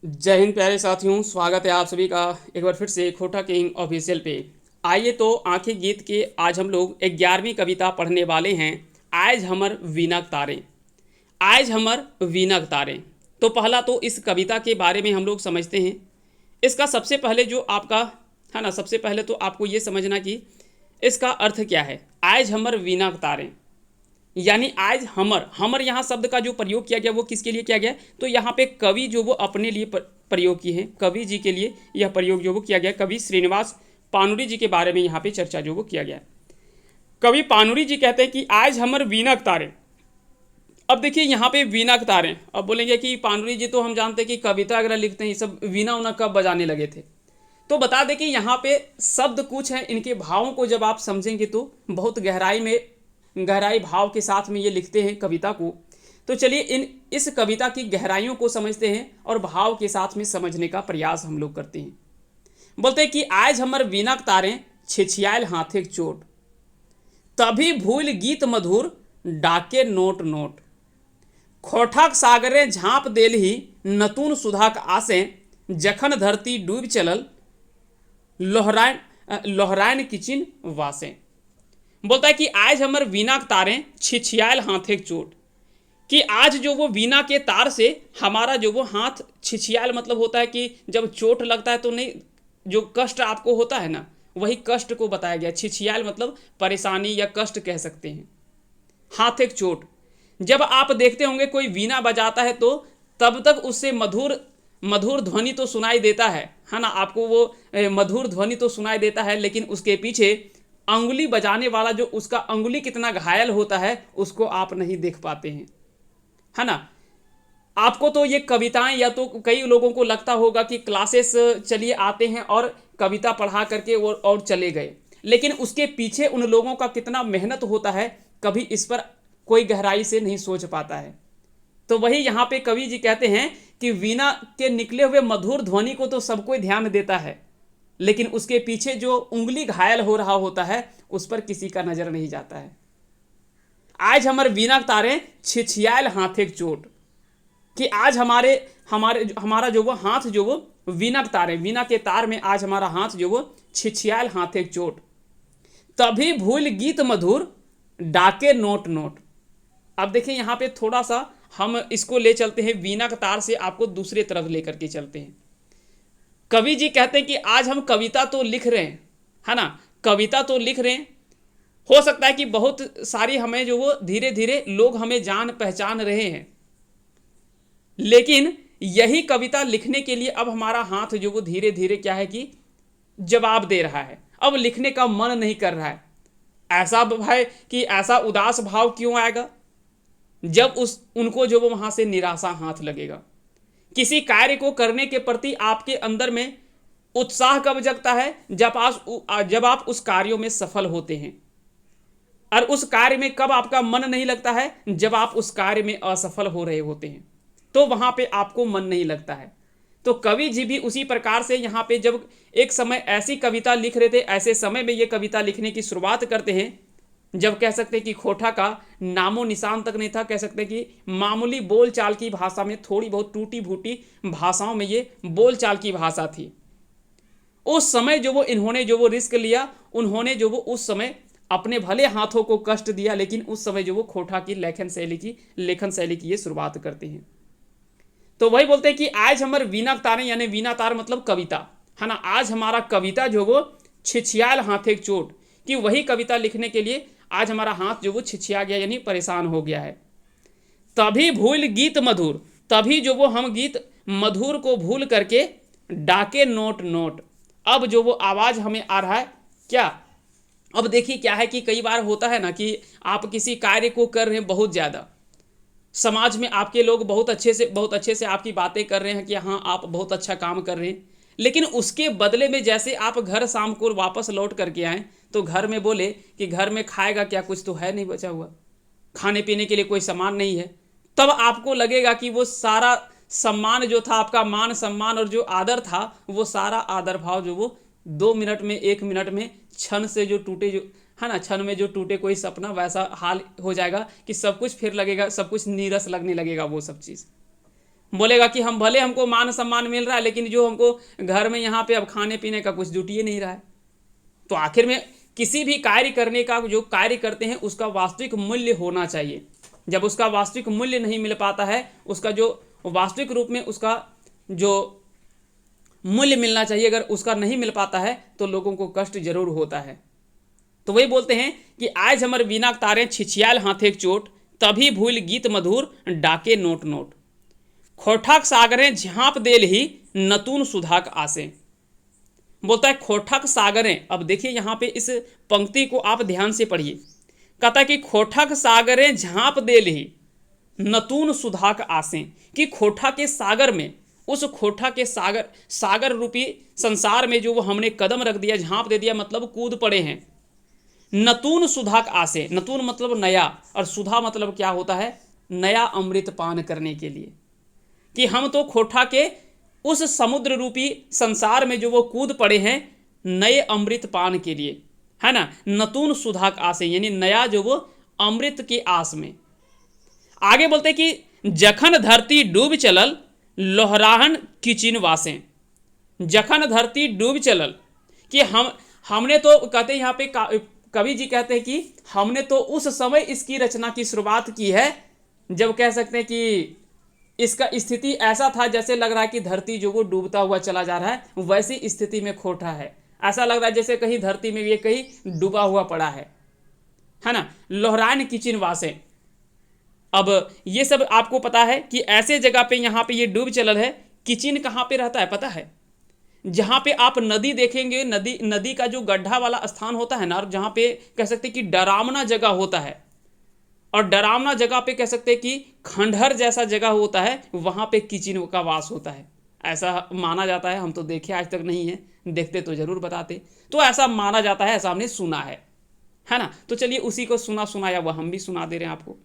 जय हिंद प्यारे साथियों, स्वागत है आप सभी का एक बार फिर से खोटा किंग ऑफिशियल पे। आइए तो आंखें गीत के आज हम लोग 11वीं कविता पढ़ने वाले हैं। आज हमर वीनक तारे। आज हमर वीनक तारे। तो पहला तो इस कविता के बारे में हम लोग समझते हैं। इसका सबसे पहले जो आपका है ना, सबसे पहले तो आपको ये समझना कि इसका अर्थ क्या है। आज हमर वीनक तारे यानी आज हमर हमर यहाँ शब्द का जो प्रयोग किया गया वो किसके लिए किया गया, तो यहाँ पे कवि जो वो अपने लिए प्रयोग किए हैं, कवि जी के लिए यह प्रयोग जो वो किया गया। कवि श्रीनिवास पानुरी जी के बारे में यहाँ पे चर्चा जो वो किया गया। कवि पानुरी जी कहते हैं कि आज हमर वीणक तारे। अब देखिए यहाँ पे वीणक तारे, अब बोलेंगे कि पानुरी जी तो हम जानते हैं कि कविता वगैरह लिखते हैं, ये सब वीणा उना कब बजाने लगे थे। तो बता दें कि यहाँ पे शब्द कुछ हैं, इनके भावों को जब आप समझेंगे तो बहुत गहराई भाव के साथ में ये लिखते हैं कविता को। तो चलिए इस कविता की गहराइयों को समझते हैं और भाव के साथ में समझने का प्रयास हम लोग करते हैं। बोलते हैं कि आज हमर वीणक तारे छिछियाल हाथे चोट, तभी भूल गीत मधुर डाके नोट नोट, खोठाक सागरे झाँप देलही नतून सुधाक आसे, जखन धरती डूब चलल लोहरायन लोहरायन किचिन वासे। बोलता है कि आज हमर वीणा के तारे छिछियाल हाथे चोट, कि आज जो वो वीणा के तार से हमारा जो वो हाथ छिछियाल मतलब होता है कि जब चोट लगता है तो नहीं, जो कष्ट आपको होता है ना, वही कष्ट को बताया गया। छिछियाल मतलब परेशानी या कष्ट कह सकते हैं। हाथ एक चोट, जब आप देखते होंगे कोई वीणा बजाता है तो तब तक उससे मधुर मधुर ध्वनि तो सुनाई देता है ना, आपको वो मधुर ध्वनि तो सुनाई देता है, लेकिन उसके पीछे अंगुली बजाने वाला जो उसका अंगुली कितना घायल होता है उसको आप नहीं देख पाते हैं, है ना। आपको तो ये कविताएं, या तो कई लोगों को लगता होगा कि क्लासेस चलिए आते हैं और कविता पढ़ा करके और चले गए, लेकिन उसके पीछे उन लोगों का कितना मेहनत होता है कभी इस पर कोई गहराई से नहीं सोच पाता है। तो वही यहाँ पे कवि जी कहते हैं कि वीणा के निकले हुए मधुर ध्वनि को तो सब कोई ध्यान देता है, लेकिन उसके पीछे जो उंगली घायल हो रहा होता है उस पर किसी का नजर नहीं जाता है। आज हमारे वीणा तारे छिछियाल हाथे चोट, कि आज हमारे हमारे हमारा जो वो हाथ जो वो वीणा तारे, वीणा के तार में आज हमारा हाथ जो वो छिछियाल हाथे चोट, तभी भूल गीत मधुर डाके नोट नोट। अब देखिए यहाँ पे थोड़ा सा हम इसको ले चलते हैं, वीणा के तार से आपको दूसरे तरफ लेकर के चलते हैं। कवि जी कहते हैं कि आज हम कविता तो लिख रहे हैं, है ना, कविता तो लिख रहे हैं, हो सकता है कि बहुत सारी हमें जो वो धीरे धीरे लोग हमें जान पहचान रहे हैं, लेकिन यही कविता लिखने के लिए अब हमारा हाथ जो वो धीरे धीरे क्या है कि जवाब दे रहा है, अब लिखने का मन नहीं कर रहा है। ऐसा भाई कि ऐसा उदास भाव क्यों आएगा, जब उनको जो वो वहां से निराशा हाथ लगेगा। किसी कार्य को करने के प्रति आपके अंदर में उत्साह कब जगता है, जब आप उस कार्यों में सफल होते हैं। और उस कार्य में कब आपका मन नहीं लगता है, जब आप उस कार्य में असफल हो रहे होते हैं, तो वहां पे आपको मन नहीं लगता है। तो कवि जी भी उसी प्रकार से यहाँ पे जब एक समय ऐसी कविता लिख रहे थे, ऐसे समय में ये कविता लिखने की शुरुआत करते हैं जब कह सकते हैं कि खोटा का नामो निशान तक नहीं था, कह सकते हैं कि मामूली बोलचाल की भाषा में, थोड़ी बहुत टूटी फूटी भाषाओं में ये बोलचाल की भाषा थी। उस समय जो वो इन्होंने जो वो रिस्क लिया, उन्होंने जो वो उस समय अपने भले हाथों को कष्ट दिया, लेकिन उस समय जो वो खोटा की लेखन शैली की ये शुरुआत करते हैं। तो वही बोलते हैं कि आज हमारे वीणा तारे, यानी वीणा तार मतलब कविता, है ना, आज हमारा कविता जो वो छिछियाल हाथे चोट, कि वही कविता लिखने के लिए आज हमारा हाथ जो वो छिछिया गया, यानी परेशान हो गया है। तभी भूल गीत मधुर, तभी जो वो हम गीत मधुर को भूल करके डाके नोट नोट, अब जो वो आवाज हमें आ रहा है क्या। अब देखिए क्या है कि कई बार होता है ना कि आप किसी कार्य को कर रहे हैं बहुत ज़्यादा, समाज में आपके लोग बहुत अच्छे से आपकी बातें कर रहे हैं कि हाँ आप बहुत अच्छा काम कर रहे हैं, लेकिन उसके बदले में जैसे आप घर शाम को वापस लौट करके आए तो घर में बोले कि घर में खाएगा क्या, कुछ तो है नहीं बचा हुआ, खाने पीने के लिए कोई सामान नहीं है, तब आपको लगेगा कि वो सारा सम्मान जो था, आपका मान सम्मान और जो आदर था, वो सारा आदर भाव जो वो 2 मिनट में 1 मिनट में क्षण से जो टूटे, जो है ना, क्षण में जो टूटे कोई सपना, वैसा हाल हो जाएगा कि सब कुछ फिर लगेगा, सब कुछ नीरस लगने लगेगा वो सब चीज़। बोलेगा कि हम भले हमको मान सम्मान मिल रहा है, लेकिन जो हमको घर में यहाँ पे अब खाने पीने का कुछ जुटिए नहीं रहा है। तो आखिर में किसी भी कार्य करने का, जो कार्य करते हैं उसका वास्तविक मूल्य होना चाहिए। जब उसका वास्तविक मूल्य नहीं मिल पाता है, उसका जो वास्तविक रूप में उसका जो मूल्य मिलना चाहिए अगर उसका नहीं मिल पाता है तो लोगों को कष्ट जरूर होता है। तो वही बोलते हैं कि आज हमर बिना तारे छिछियाल हाथे चोट, तभी भूल गीत मधुर डाके नोट नोट। खोठाक सागरें झांप देल ही नतून सुधाक आसे। बोलता है खोठक सागरें। अब देखिए यहाँ पे इस पंक्ति को आप ध्यान से पढ़िए। कहता है कि खोठक सागरें झांप देल ही नतून सुधाक आसें, कि खोठा के सागर में, उस खोठा के सागर रूपी संसार में जो वो हमने कदम रख दिया, झांप दे दिया, मतलब कूद पड़े हैं। नतून सुधाक आसे, नतून मतलब नया, और सुधा मतलब क्या होता है, नया अमृत पान करने के लिए। कि हम तो खोठा के उस समुद्र रूपी संसार में जो वो कूद पड़े हैं नए अमृत पान के लिए, है ना। नतून सुधाक आसे यानी नया जो वो अमृत की आस में। आगे बोलते कि जखन धरती डूब चलल लोहराहन किचिन वासें। जखन धरती डूब चलल, कि हमने तो कहते हैं यहाँ पे कवि जी कहते हैं कि हमने तो उस समय इसकी रचना की शुरुआत की है जब कह सकते हैं कि इसका स्थिति ऐसा था जैसे लग रहा है कि धरती जो वो डूबता हुआ चला जा रहा है, वैसी स्थिति में खोठा है। ऐसा लग रहा है जैसे कहीं धरती में ये कहीं डूबा हुआ पड़ा है ना। लोहरान किचिन वासे। अब ये सब आपको पता है कि ऐसे जगह पे यहाँ पे ये डूब चलल है। किचिन कहाँ पे रहता है पता है? जहाँ पे आप नदी देखेंगे, नदी का जो गड्ढा वाला स्थान होता है ना, और जहाँ पे कह सकते कि डरावना जगह होता है, और डरावना जगह पे कह सकते हैं कि खंडहर जैसा जगह होता है, वहाँ पे किचिन का वास होता है। ऐसा माना जाता है। हम तो देखे आज तक नहीं है, देखते तो जरूर बताते। तो ऐसा माना जाता है, ऐसा हमने सुना है ना। तो चलिए उसी को सुना सुनाया वह हम भी सुना दे रहे हैं आपको।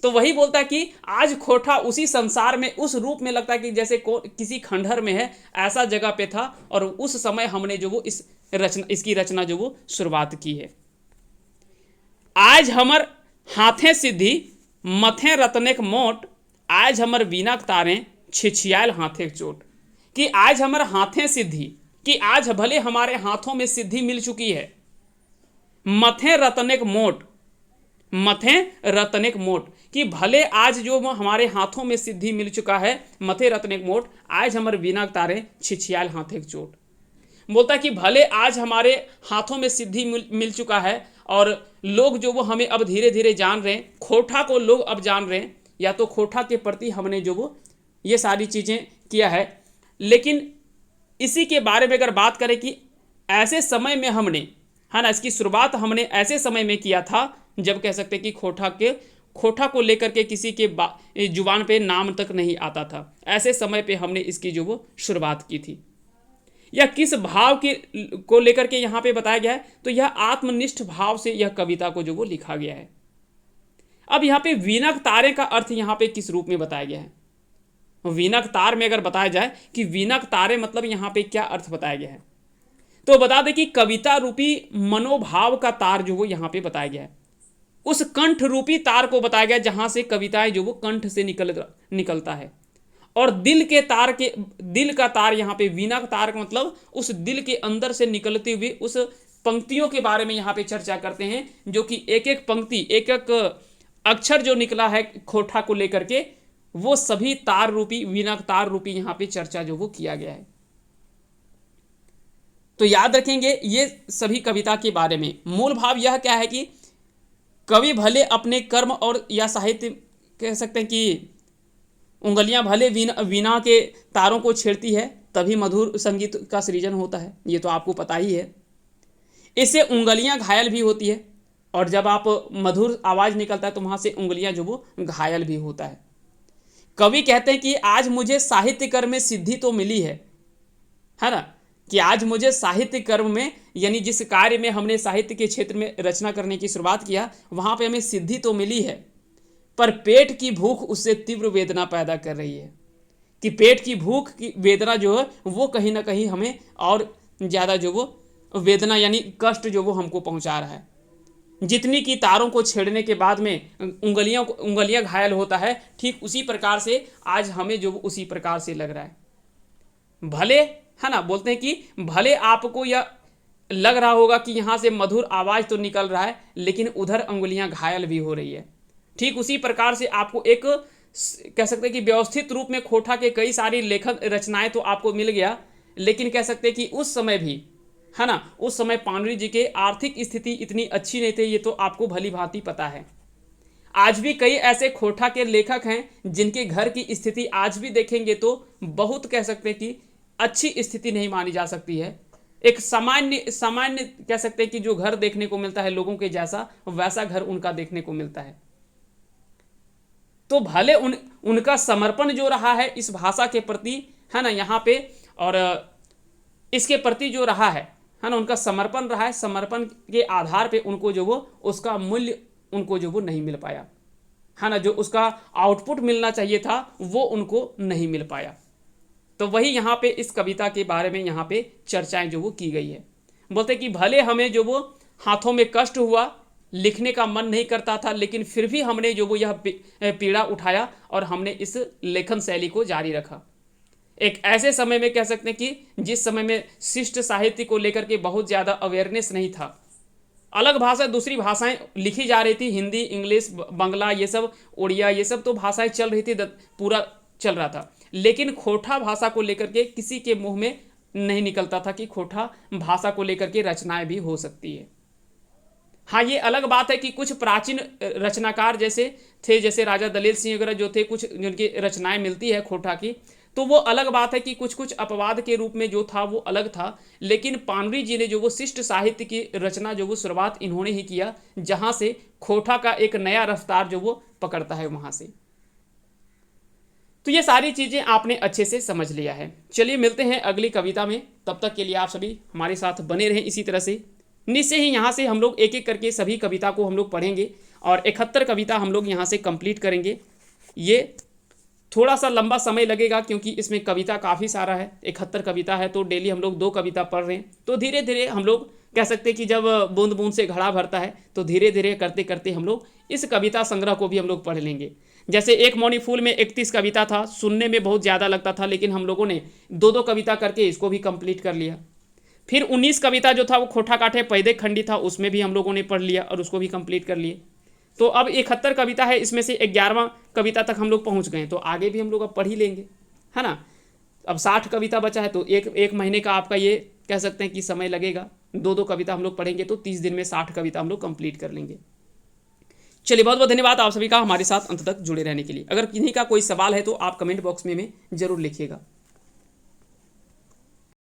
तो वही बोलता है कि आज खोठा उसी संसार में उस रूप में लगता है कि जैसे किसी खंडहर में है, ऐसा जगह पे था। और उस समय हमने जो वो इसकी रचना जो वो शुरुआत की है। आज हमर हाथे सिद्धि मथे रतनेक मोट, आज हमर बीना तारें छिछियाल हाथे चोट। कि आज हमर हाथे सिद्धि, कि आज भले हमारे हाथों में सिद्धि मिल चुकी है। मथे रतनेक मोट, मथे रतनेक मोट, कि भले आज जो हमारे हाथों में सिद्धि मिल चुका है, मथे रतनेक मोट, आज हमर बीना तारें छिछियाल हाथे चोट। बोलता कि भले आज हमारे हाथों में सिद्धि मिल चुका है और लोग जो वो हमें अब धीरे धीरे जान रहे हैं, खोठा को लोग अब जान रहे हैं, या तो खोठा के प्रति हमने जो वो ये सारी चीज़ें किया है। लेकिन इसी के बारे में अगर बात करें कि ऐसे समय में हमने, है ना, इसकी शुरुआत हमने ऐसे समय में किया था जब कह सकते कि खोठा को लेकर के किसी के जुबान पे नाम तक नहीं आता था। ऐसे समय पे हमने इसकी जो वो शुरुआत की थी। या किस भाव के को लेकर के यहाँ पे बताया गया है, तो यह आत्मनिष्ठ भाव से यह कविता को जो वो लिखा गया है। अब यहाँ पे वीणक तारे का अर्थ यहाँ पे किस रूप में बताया गया है? वीणक तार में अगर बताया जाए कि वीणक तारे मतलब यहाँ पे क्या अर्थ बताया गया है, तो बता दें कि कविता रूपी मनोभाव का तार जो वो यहाँ पे बताया गया है। उस कंठ रूपी तार को बताया गया जहां से कविताएं जो वो कंठ से निकलता है। और दिल का तार यहाँ पे वीणा का तार का मतलब उस दिल के अंदर से निकलते हुए उस पंक्तियों के बारे में यहाँ पे चर्चा करते हैं, जो कि एक एक पंक्ति, एक एक अक्षर जो निकला है खोठा को लेकर के, वो सभी तार रूपी, वीणा तार रूपी यहाँ पे चर्चा जो वो किया गया है। तो याद रखेंगे ये सभी कविता के बारे में। मूल भाव यह क्या है कि कवि भले अपने कर्म और या साहित्य कह सकते हैं कि उंगलियां भले वीणा के तारों को छेड़ती है, तभी मधुर संगीत का सृजन होता है। ये तो आपको पता ही है। इससे उंगलियां घायल भी होती है, और जब आप मधुर आवाज़ निकलता है तो वहाँ से उंगलियां जो वो घायल भी होता है। कवि कहते हैं कि आज मुझे साहित्य कर्म में सिद्धि तो मिली है ना, कि आज मुझे साहित्य कर्म में, यानी जिस कार्य में हमने साहित्य के क्षेत्र में रचना करने की शुरुआत किया, वहाँ पे हमें सिद्धि तो मिली है, पर पेट की भूख उससे तीव्र वेदना पैदा कर रही है। कि पेट की भूख की वेदना जो है वो कहीं ना कहीं हमें और ज़्यादा जो वो वेदना यानी कष्ट जो वो हमको पहुँचा रहा है। जितनी की तारों को छेड़ने के बाद में उंगलियां घायल होता है, ठीक उसी प्रकार से आज हमें जो उसी प्रकार से लग रहा है। भले, है ना, बोलते हैं कि भले आपको यह लग रहा होगा कि यहां से मधुर आवाज तो निकल रहा है, लेकिन उधर अंगुलियां घायल भी हो रही है। ठीक उसी प्रकार से आपको एक कह सकते हैं कि व्यवस्थित रूप में खोटा के कई सारी लेखन रचनाएं तो आपको मिल गया, लेकिन कह सकते हैं कि उस समय भी, है ना, उस समय पाणिनि जी के आर्थिक स्थिति इतनी अच्छी नहीं थी, ये तो आपको भली भांति पता है। आज भी कई ऐसे खोटा के लेखक हैं जिनके घर की स्थिति आज भी देखेंगे तो बहुत कह सकते हैं कि अच्छी स्थिति नहीं मानी जा सकती है। एक सामान्य सामान्य कह सकते हैं कि जो घर देखने को मिलता है लोगों के जैसा, वैसा घर उनका देखने को मिलता है। तो भले उनका समर्पण जो रहा है इस भाषा के प्रति, है ना, यहाँ पे, और इसके प्रति जो रहा है ना, उनका समर्पण रहा है, समर्पण के आधार पे उनको जो वो उसका मूल्य उनको जो वो नहीं मिल पाया, है ना, जो उसका आउटपुट मिलना चाहिए था वो उनको नहीं मिल पाया। तो वही यहाँ पे इस कविता के बारे में यहाँ पे चर्चाएं जो वो की गई है। बोलते कि भले हमें जो वो हाथों में कष्ट हुआ, लिखने का मन नहीं करता था, लेकिन फिर भी हमने जो वो यह पीड़ा उठाया और हमने इस लेखन शैली को जारी रखा। एक ऐसे समय में कह सकते हैं कि जिस समय में शिष्ट साहित्य को लेकर के बहुत ज़्यादा अवेयरनेस नहीं था, अलग भाषा दूसरी भाषाएं लिखी जा रही थी, हिंदी, इंग्लिश, बांग्ला, ये सब, उड़िया, ये सब तो भाषाएं चल रही थी, पूरा चल रहा था, लेकिन खोटा भाषा को लेकर के किसी के मुंह में नहीं निकलता था कि खोटा भाषा को लेकर के रचनाएं भी हो सकती है। हाँ, ये अलग बात है कि कुछ प्राचीन रचनाकार जैसे थे, जैसे राजा दलेल सिंह वगैरह जो थे, कुछ जिनकी रचनाएं मिलती है खोटा की, तो वो अलग बात है कि कुछ कुछ अपवाद के रूप में जो था वो अलग था, लेकिन पाणिनि जी ने जो वो शिष्ट साहित्य की रचना जो वो शुरुआत इन्होंने ही किया, जहाँ से खोटा का एक नया रफ्तार जो वो पकड़ता है वहाँ से। तो ये सारी चीज़ें आपने अच्छे से समझ लिया है। चलिए मिलते हैं अगली कविता में, तब तक के लिए आप सभी हमारे साथ बने रहें इसी तरह से। निश्चय ही यहाँ से हम लोग एक एक करके सभी कविता को हम लोग पढ़ेंगे और 71 कविता हम लोग यहाँ से कंप्लीट करेंगे। ये थोड़ा सा लंबा समय लगेगा क्योंकि इसमें कविता काफ़ी सारा है, 71 कविता है, तो डेली हम लोग 2 कविता पढ़ रहे हैं। तो धीरे धीरे हम लोग कह सकते हैं कि जब बूंद बूंद से घड़ा भरता है, तो धीरे धीरे करते करते हम लोग इस कविता संग्रह को भी हम लोग पढ़ लेंगे। जैसे एक मौनी फूल में 31 कविता था, सुनने में बहुत ज़्यादा लगता था, लेकिन हम लोगों ने 2-2 कविता करके इसको भी कंप्लीट कर लिया। फिर 19 कविता जो था वो खोटा काठे पैदे खंडी था, उसमें भी हम लोगों ने पढ़ लिया और उसको भी कंप्लीट कर लिए। तो अब 71 कविता है, इसमें से 11वां कविता तक हम लोग पहुंच गए, तो आगे भी हम लोग अब पढ़ ही लेंगे, है ना। अब 60 कविता बचा है, तो एक महीने का आपका ये कह सकते हैं कि समय लगेगा। 2-2 कविता हम लोग पढ़ेंगे तो 30 दिन में 60 कविता हम लोग कंप्लीट कर लेंगे। चलिए, बहुत बहुत धन्यवाद आप सभी का हमारे साथ अंत तक जुड़े रहने के लिए। अगर किन्हीं का कोई सवाल है तो आप कमेंट बॉक्स में जरूर लिखिएगा।